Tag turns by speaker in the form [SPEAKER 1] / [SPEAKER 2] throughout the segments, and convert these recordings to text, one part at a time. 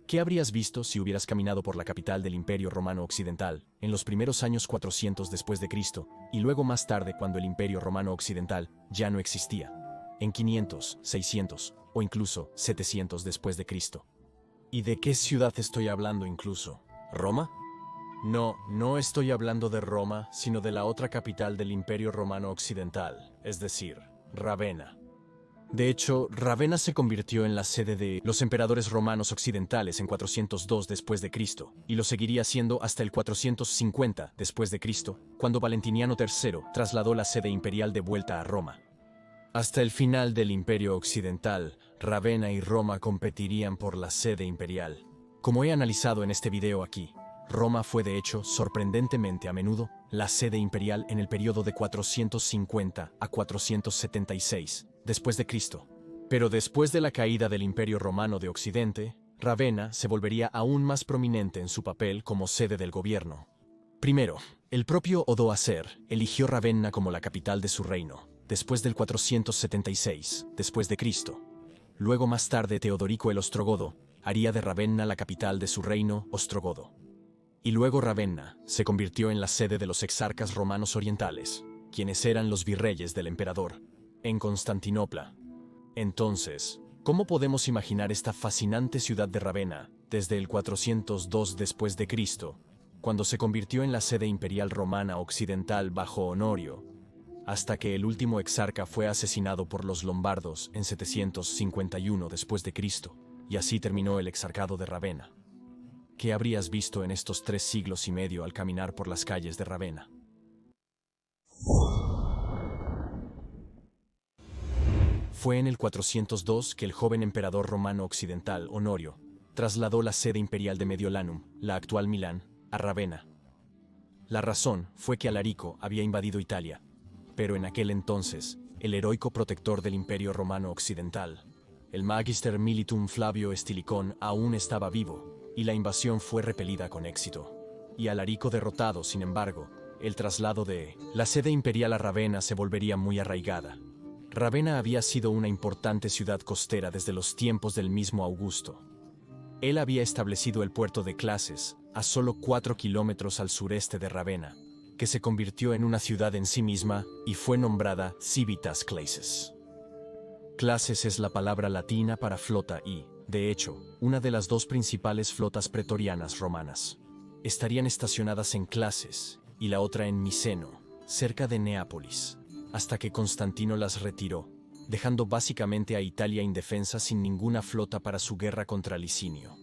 [SPEAKER 1] ¿Qué habrías visto si hubieras caminado por la capital del Imperio Romano Occidental en los primeros años 400 después de Cristo y luego más tarde cuando el Imperio Romano Occidental ya no existía, en 500, 600 o incluso 700 después de Cristo? ¿Y de qué ciudad estoy hablando incluso? ¿Roma? No, no estoy hablando de Roma, sino de la otra capital del Imperio Romano Occidental, es decir, Ravenna. De hecho, Ravenna se convirtió en la sede de los emperadores romanos occidentales en 402 después de Cristo, y lo seguiría siendo hasta el 450 después de Cristo, cuando Valentiniano III trasladó la sede imperial de vuelta a Roma. Hasta el final del Imperio Occidental, Ravenna y Roma competirían por la sede imperial. Como he analizado en este video aquí, Roma fue de hecho, sorprendentemente a menudo, la sede imperial en el periodo de 450 a 476 después de Cristo. Pero después de la caída del Imperio Romano de Occidente, Ravenna se volvería aún más prominente en su papel como sede del gobierno. Primero, el propio Odoacer eligió Ravenna como la capital de su reino, después del 476 después de Cristo. Luego más tarde Teodorico el Ostrogodo haría de Ravenna la capital de su reino, Ostrogodo. Y luego Ravenna se convirtió en la sede de los exarcas romanos orientales, quienes eran los virreyes del emperador, en Constantinopla. Entonces, ¿cómo podemos imaginar esta fascinante ciudad de Ravenna desde el 402 después de Cristo, cuando se convirtió en la sede imperial romana occidental bajo Honorio, hasta que el último exarca fue asesinado por los lombardos en 751 después de Cristo, y así terminó el exarcado de Ravenna? ¿Qué habrías visto en estos 3 siglos y medio al caminar por las calles de Ravenna? Fue en el 402 que el joven emperador romano occidental, Honorio, trasladó la sede imperial de Mediolanum, la actual Milán, a Ravenna. La razón fue que Alarico había invadido Italia, pero en aquel entonces, el heroico protector del Imperio Romano Occidental, el Magister Militum Flavio Estilicón, aún estaba vivo, y la invasión fue repelida con éxito. Y Alarico derrotado, sin embargo, el traslado de la sede imperial a Ravenna se volvería muy arraigada. Ravenna había sido una importante ciudad costera desde los tiempos del mismo Augusto. Él había establecido el puerto de Clases, a solo 4 kilómetros al sureste de Ravenna, que se convirtió en una ciudad en sí misma y fue nombrada Civitas Clases. Clases es la palabra latina para flota y, de hecho, una de las 2 principales flotas pretorianas romanas. Estarían estacionadas en Clases y la otra en Miceno, cerca de Neápolis, hasta que Constantino las retiró, dejando básicamente a Italia indefensa sin ninguna flota para su guerra contra Licinio.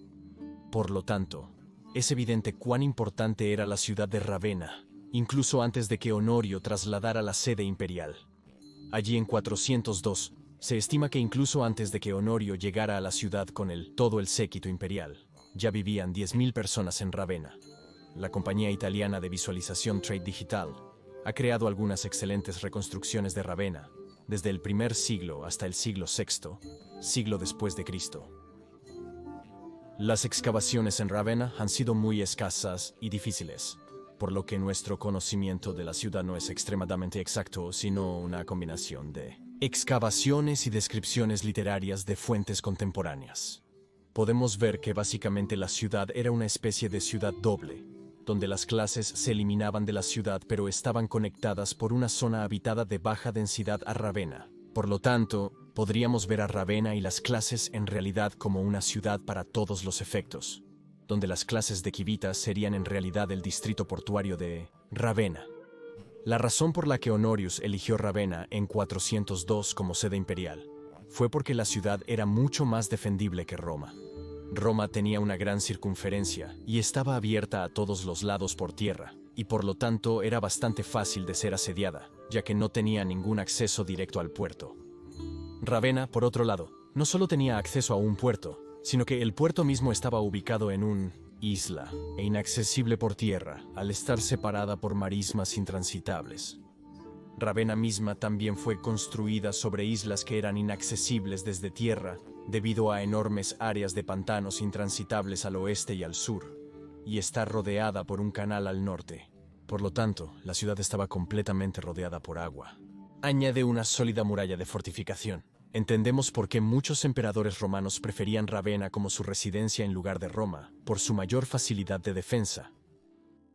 [SPEAKER 1] Por lo tanto, es evidente cuán importante era la ciudad de Ravenna, incluso antes de que Honorio trasladara la sede imperial. Allí en 402, se estima que incluso antes de que Honorio llegara a la ciudad con todo el séquito imperial, ya vivían 10.000 personas en Ravenna. La compañía italiana de visualización Trade Digital ha creado algunas excelentes reconstrucciones de Ravenna, desde el primer siglo hasta el siglo VI, siglo después de Cristo. Las excavaciones en Ravenna han sido muy escasas y difíciles, por lo que nuestro conocimiento de la ciudad no es extremadamente exacto, sino una combinación de excavaciones y descripciones literarias de fuentes contemporáneas. Podemos ver que básicamente la ciudad era una especie de ciudad doble, donde las clases se eliminaban de la ciudad pero estaban conectadas por una zona habitada de baja densidad a Ravenna. Por lo tanto, podríamos ver a Ravenna y las clases en realidad como una ciudad para todos los efectos, donde las clases de Civitas serían en realidad el distrito portuario de Ravenna. La razón por la que Honorius eligió Ravenna en 402 como sede imperial fue porque la ciudad era mucho más defendible que Roma. Roma tenía una gran circunferencia y estaba abierta a todos los lados por tierra, y por lo tanto era bastante fácil de ser asediada, ya que no tenía ningún acceso directo al puerto. Ravenna, por otro lado, no solo tenía acceso a un puerto, sino que el puerto mismo estaba ubicado en una isla e inaccesible por tierra, al estar separada por marismas intransitables. Ravenna misma también fue construida sobre islas que eran inaccesibles desde tierra debido a enormes áreas de pantanos intransitables al oeste y al sur, y está rodeada por un canal al norte. Por lo tanto, la ciudad estaba completamente rodeada por agua. Añade una sólida muralla de fortificación. Entendemos por qué muchos emperadores romanos preferían Ravenna como su residencia en lugar de Roma, por su mayor facilidad de defensa.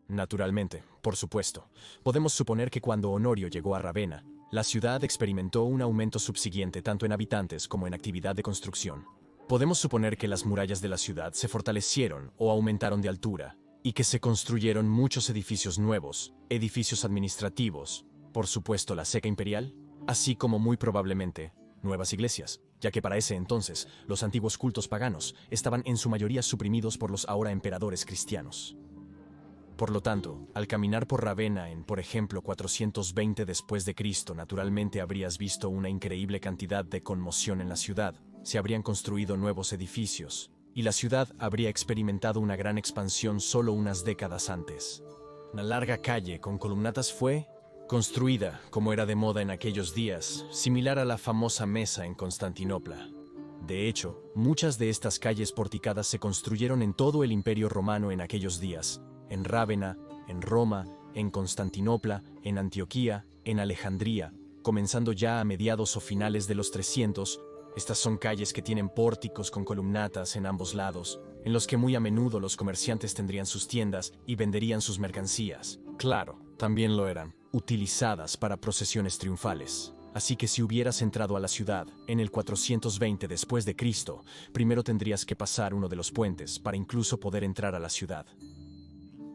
[SPEAKER 1] Naturalmente, por supuesto, podemos suponer que cuando Honorio llegó a Ravenna, la ciudad experimentó un aumento subsiguiente tanto en habitantes como en actividad de construcción. Podemos suponer que las murallas de la ciudad se fortalecieron o aumentaron de altura, y que se construyeron muchos edificios nuevos, edificios administrativos, por supuesto la ceca imperial, así como muy probablemente nuevas iglesias, ya que para ese entonces los antiguos cultos paganos estaban en su mayoría suprimidos por los ahora emperadores cristianos. Por lo tanto, al caminar por Ravenna en, por ejemplo, 420 después de Cristo, naturalmente habrías visto una increíble cantidad de conmoción en la ciudad. Se habrían construido nuevos edificios, y la ciudad habría experimentado una gran expansión solo unas décadas antes. Una larga calle con columnatas fue construida, como era de moda en aquellos días, similar a la famosa Mesa en Constantinopla. De hecho, muchas de estas calles porticadas se construyeron en todo el Imperio Romano en aquellos días, en Rávena, en Roma, en Constantinopla, en Antioquía, en Alejandría, comenzando ya a mediados o finales de los 300. Estas son calles que tienen pórticos con columnatas en ambos lados, en los que muy a menudo los comerciantes tendrían sus tiendas y venderían sus mercancías. Claro, también lo eran, utilizadas para procesiones triunfales. Así que si hubieras entrado a la ciudad en el 420 después de Cristo, primero tendrías que pasar uno de los puentes para incluso poder entrar a la ciudad.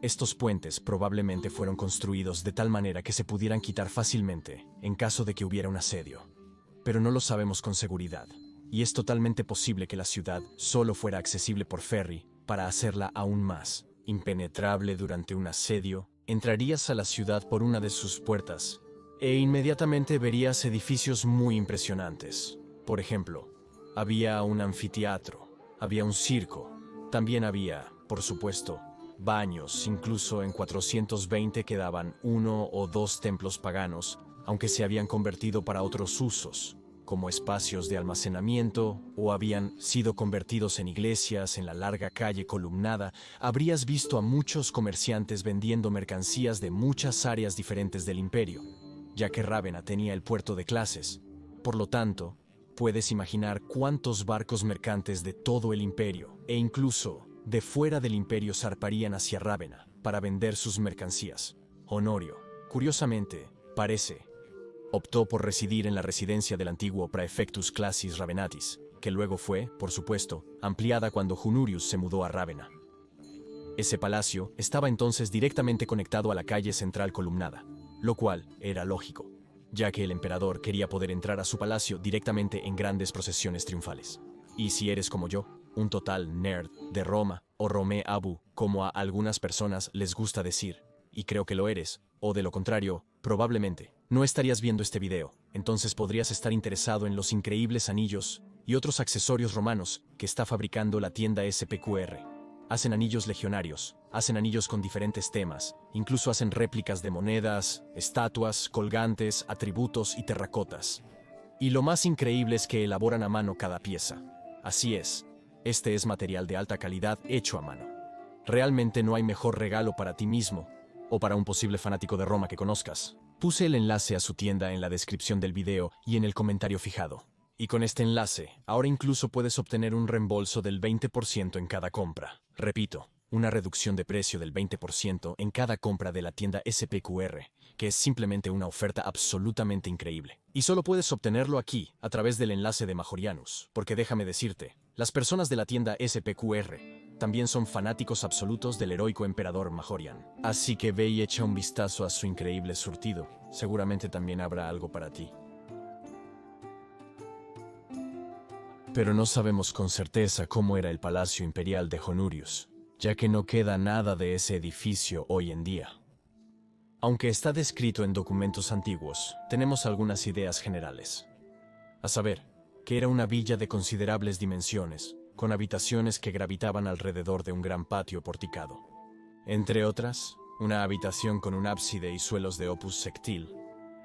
[SPEAKER 1] Estos puentes probablemente fueron construidos de tal manera que se pudieran quitar fácilmente en caso de que hubiera un asedio. Pero no lo sabemos con seguridad, y es totalmente posible que la ciudad solo fuera accesible por ferry para hacerla aún más impenetrable durante un asedio. Entrarías a la ciudad por una de sus puertas e inmediatamente verías edificios muy impresionantes. Por ejemplo, había un anfiteatro, había un circo, también había, por supuesto, baños. Incluso en 420 quedaban 1 o 2 templos paganos, aunque se habían convertido para otros usos, como espacios de almacenamiento, o habían sido convertidos en iglesias. En la larga calle columnada habrías visto a muchos comerciantes vendiendo mercancías de muchas áreas diferentes del imperio, ya que Rávena tenía el puerto de clases. Por lo tanto, puedes imaginar cuántos barcos mercantes de todo el imperio, e incluso de fuera del imperio, zarparían hacia Rávena para vender sus mercancías. Honorio, curiosamente, optó por residir en la residencia del antiguo Praefectus Classis Ravenatis, que luego fue, por supuesto, ampliada cuando Honorius se mudó a Rávena. Ese palacio estaba entonces directamente conectado a la calle central columnada, lo cual era lógico, ya que el emperador quería poder entrar a su palacio directamente en grandes procesiones triunfales. Y si eres como yo, un total nerd de Roma, o Romé Abu, como a algunas personas les gusta decir, y creo que lo eres, o de lo contrario, probablemente, no estarías viendo este video, entonces podrías estar interesado en los increíbles anillos y otros accesorios romanos que está fabricando la tienda SPQR. Hacen anillos legionarios, hacen anillos con diferentes temas, incluso hacen réplicas de monedas, estatuas, colgantes, atributos y terracotas. Y lo más increíble es que elaboran a mano cada pieza. Así es, este es material de alta calidad hecho a mano. Realmente no hay mejor regalo para ti mismo o para un posible fanático de Roma que conozcas. Puse el enlace a su tienda en la descripción del video y en el comentario fijado. Y con este enlace, ahora incluso puedes obtener un reembolso del 20% en cada compra. Repito, una reducción de precio del 20% en cada compra de la tienda SPQR, que es simplemente una oferta absolutamente increíble. Y solo puedes obtenerlo aquí, a través del enlace de Majorianus, porque déjame decirte, las personas de la tienda SPQR también son fanáticos absolutos del heroico emperador Majorian. Así que ve y echa un vistazo a su increíble surtido. Seguramente también habrá algo para ti. Pero no sabemos con certeza cómo era el palacio imperial de Honorius, ya que no queda nada de ese edificio hoy en día. Aunque está descrito en documentos antiguos, tenemos algunas ideas generales. A saber, que era una villa de considerables dimensiones, con habitaciones que gravitaban alrededor de un gran patio porticado. Entre otras, una habitación con un ábside y suelos de opus sectil,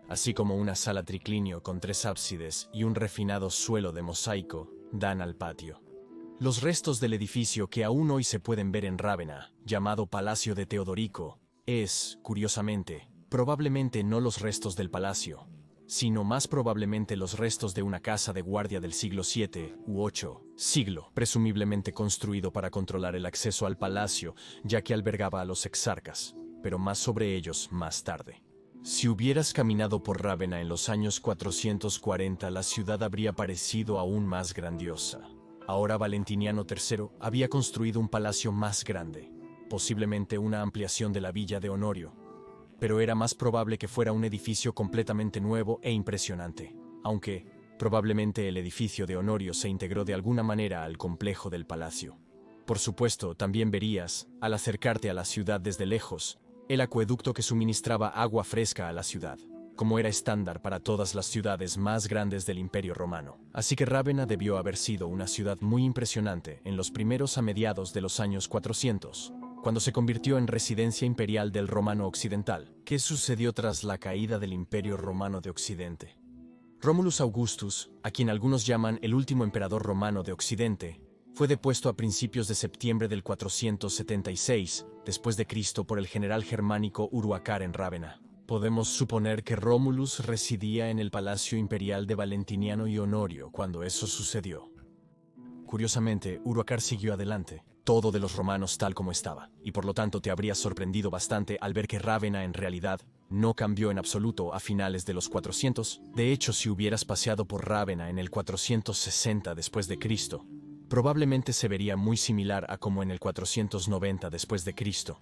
[SPEAKER 1] así como una sala triclinio con 3 ábsides y un refinado suelo de mosaico, dan al patio. Los restos del edificio que aún hoy se pueden ver en Rávena, llamado Palacio de Teodorico, es, curiosamente, probablemente no los restos del palacio, sino más probablemente los restos de una casa de guardia del siglo VII u VIII siglo, presumiblemente construido para controlar el acceso al palacio, ya que albergaba a los exarcas, pero más sobre ellos más tarde. Si hubieras caminado por Rávena en los años 440, la ciudad habría parecido aún más grandiosa. Ahora Valentiniano III había construido un palacio más grande, posiblemente una ampliación de la villa de Honorio, pero era más probable que fuera un edificio completamente nuevo e impresionante, aunque probablemente el edificio de Honorio se integró de alguna manera al complejo del palacio. Por supuesto, también verías, al acercarte a la ciudad desde lejos, el acueducto que suministraba agua fresca a la ciudad, como era estándar para todas las ciudades más grandes del Imperio Romano. Así que Rávena debió haber sido una ciudad muy impresionante en los primeros a mediados de los años 400, cuando se convirtió en residencia imperial del Romano Occidental. ¿Qué sucedió tras la caída del Imperio Romano de Occidente? Romulus Augustus, a quien algunos llaman el último emperador romano de Occidente, fue depuesto a principios de septiembre del 476 después de Cristo por el general germánico Uruacar en Rávena. Podemos suponer que Romulus residía en el palacio imperial de Valentiniano y Honorio cuando eso sucedió. Curiosamente, Uruacar siguió adelante, todo de los romanos tal como estaba, y por lo tanto te habrías sorprendido bastante al ver que Rávena en realidad no cambió en absoluto a finales de los 400. De hecho, si hubieras paseado por Rávena en el 460 después de Cristo, probablemente se vería muy similar a como en el 490 después de Cristo.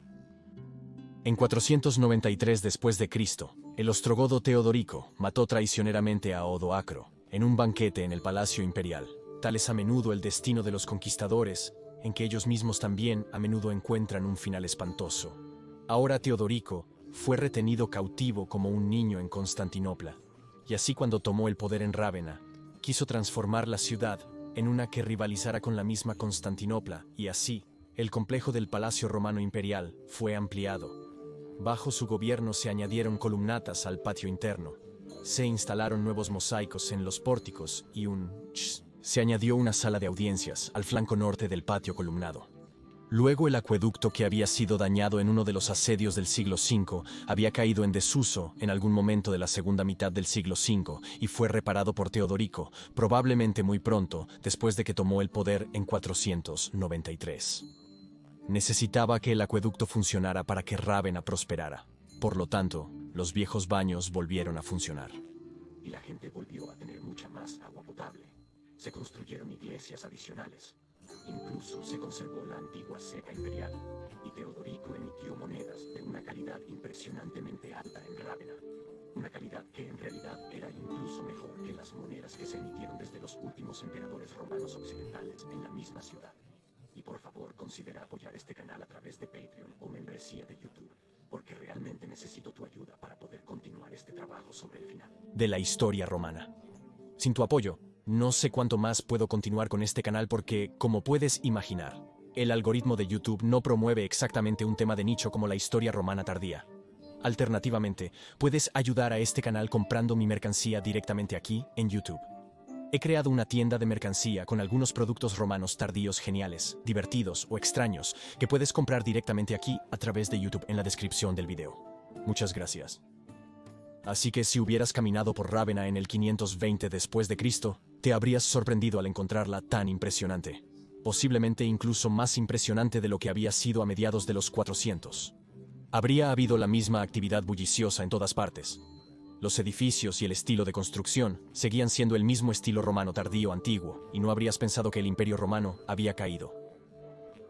[SPEAKER 1] En 493 después de Cristo, el ostrogodo Teodorico mató traicioneramente a Odoacro en un banquete en el palacio imperial. Tal es a menudo el destino de los conquistadores, en que ellos mismos también a menudo encuentran un final espantoso. Ahora Teodorico fue retenido cautivo como un niño en Constantinopla, y así cuando tomó el poder en Rávena, quiso transformar la ciudad en una que rivalizara con la misma Constantinopla, y así, el complejo del Palacio Romano Imperial fue ampliado. Bajo su gobierno se añadieron columnatas al patio interno, se instalaron nuevos mosaicos en los pórticos y se añadió una sala de audiencias al flanco norte del patio columnado. Luego el acueducto que había sido dañado en uno de los asedios del siglo V había caído en desuso en algún momento de la segunda mitad del siglo V y fue reparado por Teodorico, probablemente muy pronto, después de que tomó el poder en 493. Necesitaba que el acueducto funcionara para que Rávena prosperara. Por lo tanto, los viejos baños volvieron a funcionar.
[SPEAKER 2] Y la gente volvió a tener mucha más agua potable. Se construyeron iglesias adicionales. Incluso se conservó la antigua ceca imperial, y Teodorico emitió monedas de una calidad impresionantemente alta en Rávena. Una calidad que en realidad era incluso mejor que las monedas que se emitieron desde los últimos emperadores romanos occidentales en la misma ciudad. Y por favor considera apoyar este canal a través de Patreon o membresía de YouTube, porque realmente necesito tu ayuda para poder continuar este trabajo sobre el final
[SPEAKER 1] de la historia romana. Sin tu apoyo, no sé cuánto más puedo continuar con este canal porque, como puedes imaginar, el algoritmo de YouTube no promueve exactamente un tema de nicho como la historia romana tardía. Alternativamente, puedes ayudar a este canal comprando mi mercancía directamente aquí, en YouTube. He creado una tienda de mercancía con algunos productos romanos tardíos geniales, divertidos o extraños que puedes comprar directamente aquí a través de YouTube en la descripción del video. Muchas gracias. Así que si hubieras caminado por Rávena en el 520 después de Cristo, te habrías sorprendido al encontrarla tan impresionante. Posiblemente incluso más impresionante de lo que había sido a mediados de los 400. Habría habido la misma actividad bulliciosa en todas partes. Los edificios y el estilo de construcción seguían siendo el mismo estilo romano tardío antiguo, y no habrías pensado que el Imperio Romano había caído.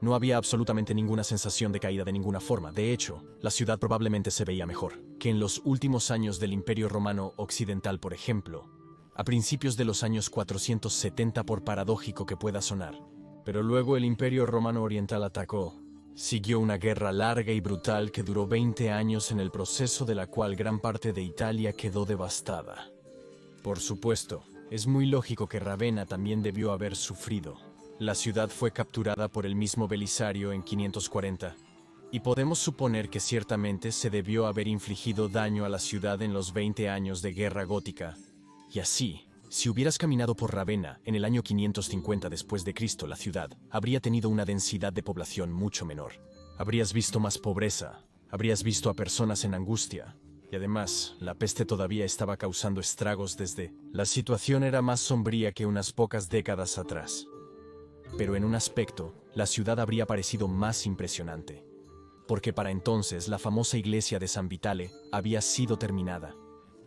[SPEAKER 1] No había absolutamente ninguna sensación de caída de ninguna forma. De hecho, la ciudad probablemente se veía mejor que en los últimos años del Imperio Romano Occidental, por ejemplo, a principios de los años 470, por paradójico que pueda sonar. Pero luego el Imperio Romano Oriental atacó. Siguió una guerra larga y brutal que duró 20 años, en el proceso de la cual gran parte de Italia quedó devastada. Por supuesto, es muy lógico que Rávena también debió haber sufrido. La ciudad fue capturada por el mismo Belisario en 540, y podemos suponer que ciertamente se debió haber infligido daño a la ciudad en los 20 años de guerra gótica. Y así, si hubieras caminado por Rávena en el año 550 después de Cristo, la ciudad habría tenido una densidad de población mucho menor. Habrías visto más pobreza, habrías visto a personas en angustia, Y además, la peste todavía estaba causando estragos desde... La situación era más sombría que unas pocas décadas atrás. Pero en un aspecto, la ciudad habría parecido más impresionante. Porque para entonces la famosa iglesia de San Vitale había sido terminada.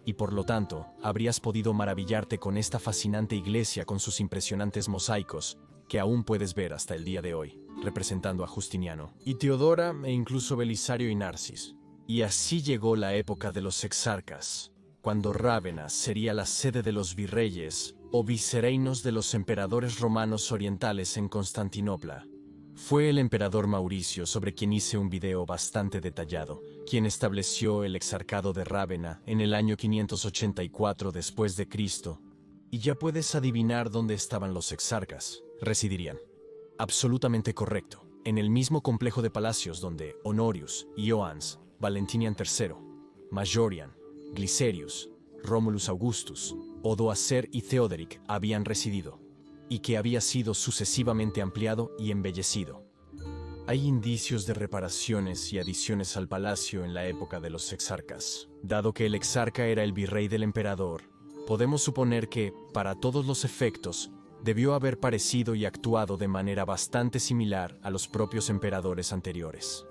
[SPEAKER 1] Y por lo tanto, habrías podido maravillarte con esta fascinante iglesia con sus impresionantes mosaicos, que aún puedes ver hasta el día de hoy, representando a Justiniano, y Teodora e incluso Belisario y Narcis. Y así llegó la época de los exarcas, cuando Rávena sería la sede de los virreyes o vicereinos de los emperadores romanos orientales en Constantinopla. Fue el emperador Mauricio, sobre quien hice un video bastante detallado, quien estableció el exarcado de Rávena en el año 584 después de Cristo. Y ya puedes adivinar dónde estaban los exarcas. Residirían. Absolutamente correcto. En el mismo complejo de palacios donde Honorius, Ioannes, Valentinian III, Majorian, Glicerius, Romulus Augustus, Odoacer y Theoderic habían residido, y que había sido sucesivamente ampliado y embellecido. Hay indicios de reparaciones y adiciones al palacio en la época de los exarcas. Dado que el exarca era el virrey del emperador, podemos suponer que, para todos los efectos, debió haber parecido y actuado de manera bastante similar a los propios emperadores anteriores.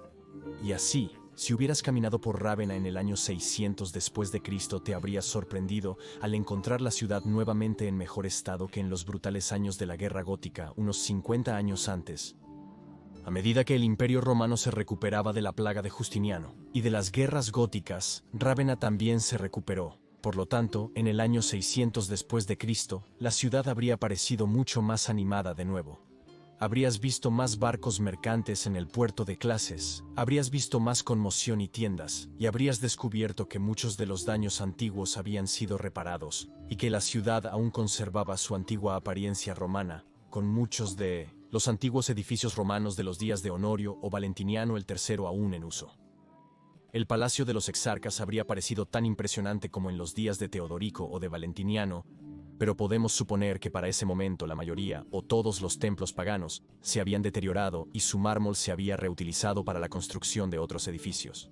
[SPEAKER 1] Y así, si hubieras caminado por Rávena en el año 600 después de Cristo, te habrías sorprendido al encontrar la ciudad nuevamente en mejor estado que en los brutales años de la Guerra Gótica, unos 50 años antes. A medida que el Imperio Romano se recuperaba de la plaga de Justiniano y de las guerras góticas, Rávena también se recuperó. Por lo tanto, en el año 600 después de Cristo, la ciudad habría parecido mucho más animada de nuevo. Habrías visto más barcos mercantes en el puerto de Clases, habrías visto más conmoción y tiendas, y habrías descubierto que muchos de los daños antiguos habían sido reparados, y que la ciudad aún conservaba su antigua apariencia romana, con muchos de los antiguos edificios romanos de los días de Honorio o Valentiniano el III aún en uso. El palacio de los exarcas habría parecido tan impresionante como en los días de Teodorico o de Valentiniano, pero podemos suponer que para ese momento la mayoría o todos los templos paganos se habían deteriorado y su mármol se había reutilizado para la construcción de otros edificios.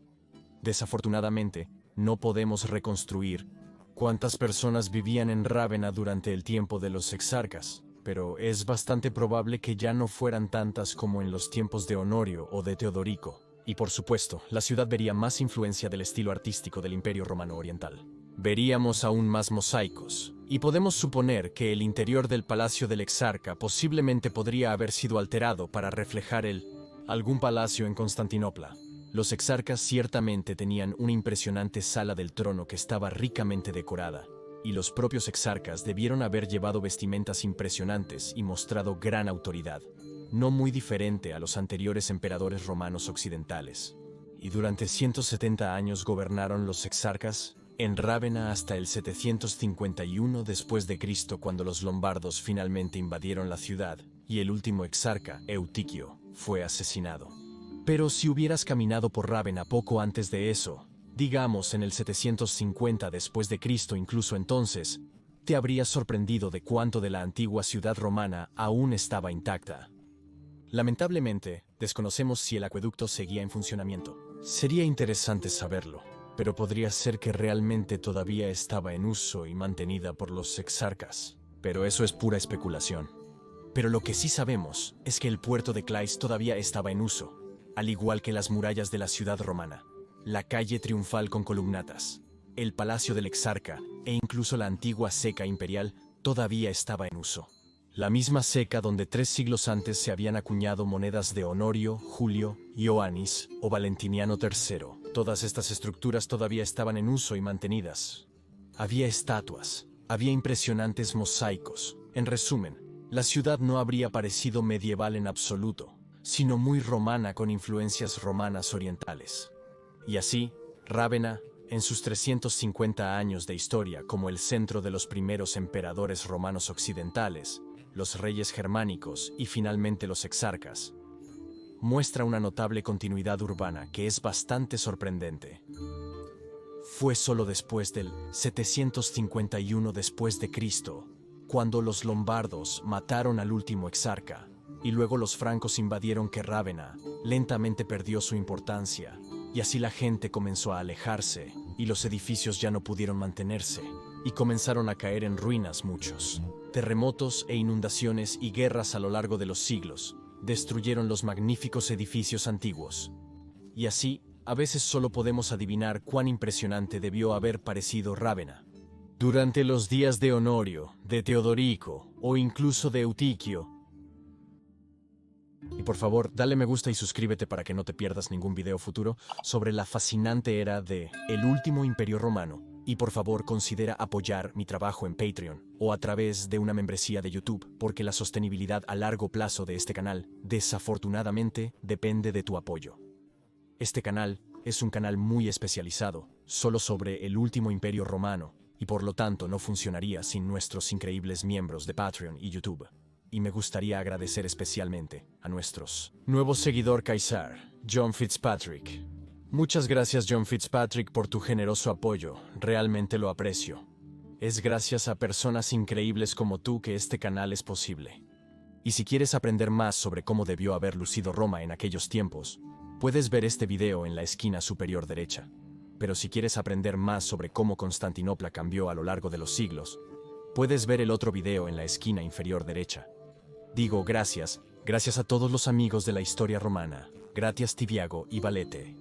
[SPEAKER 1] Desafortunadamente, no podemos reconstruir cuántas personas vivían en Rávena durante el tiempo de los exarcas, pero es bastante probable que ya no fueran tantas como en los tiempos de Honorio o de Teodorico. Y por supuesto, la ciudad vería más influencia del estilo artístico del Imperio Romano Oriental. Veríamos aún más mosaicos, y podemos suponer que el interior del palacio del exarca posiblemente podría haber sido alterado para reflejar algún palacio en Constantinopla. Los exarcas ciertamente tenían una impresionante sala del trono que estaba ricamente decorada, y los propios exarcas debieron haber llevado vestimentas impresionantes y mostrado gran autoridad, no muy diferente a los anteriores emperadores romanos occidentales. Y durante 170 años gobernaron los exarcas en Rávena hasta el 751 después de Cristo, cuando los lombardos finalmente invadieron la ciudad y el último exarca, Eutiquio, fue asesinado. Pero si hubieras caminado por Rávena poco antes de eso, digamos en el 750 después de Cristo, incluso entonces, te habrías sorprendido de cuánto de la antigua ciudad romana aún estaba intacta. Lamentablemente, desconocemos si el acueducto seguía en funcionamiento. Sería interesante saberlo, pero podría ser que realmente todavía estaba en uso y mantenida por los exarcas. Pero eso es pura especulación. Pero lo que sí sabemos es que el puerto de Clais todavía estaba en uso, al igual que las murallas de la ciudad romana, la calle triunfal con columnatas, el palacio del exarca e incluso la antigua ceca imperial todavía estaba en uso. La misma ceca donde 3 siglos antes se habían acuñado monedas de Honorio, Julio, Ioannis o Valentiniano III. Todas estas estructuras todavía estaban en uso y mantenidas. Había estatuas, había impresionantes mosaicos. En resumen, la ciudad no habría parecido medieval en absoluto, sino muy romana con influencias romanas orientales. Y así, Rávena, en sus 350 años de historia como el centro de los primeros emperadores romanos occidentales, los reyes germánicos y finalmente los exarcas, muestra una notable continuidad urbana que es bastante sorprendente. Fue solo después del 751 después de Cristo, cuando los lombardos mataron al último exarca, y luego los francos invadieron, que Rávena lentamente perdió su importancia, y así la gente comenzó a alejarse y los edificios ya no pudieron mantenerse, y comenzaron a caer en ruinas muchos. Terremotos e inundaciones y guerras a lo largo de los siglos destruyeron los magníficos edificios antiguos. Y así, a veces solo podemos adivinar cuán impresionante debió haber parecido Rávena. Durante los días de Honorio, de Teodorico o incluso de Eutiquio. Y por favor, dale me gusta y suscríbete para que no te pierdas ningún video futuro sobre la fascinante era de el último imperio romano. Y por favor, considera apoyar mi trabajo en Patreon o a través de una membresía de YouTube, porque la sostenibilidad a largo plazo de este canal, desafortunadamente, depende de tu apoyo. Este canal es un canal muy especializado, solo sobre el último imperio romano, y por lo tanto no funcionaría sin nuestros increíbles miembros de Patreon y YouTube. Y me gustaría agradecer especialmente a nuestros nuevo seguidor Kaisar, John Fitzpatrick. Muchas gracias John Fitzpatrick por tu generoso apoyo, realmente lo aprecio. Es gracias a personas increíbles como tú que este canal es posible. Y si quieres aprender más sobre cómo debió haber lucido Roma en aquellos tiempos, puedes ver este video en la esquina superior derecha. Pero si quieres aprender más sobre cómo Constantinopla cambió a lo largo de los siglos, puedes ver el otro video en la esquina inferior derecha. Digo gracias a todos los amigos de la historia romana, Gratias Tibiago y Valete.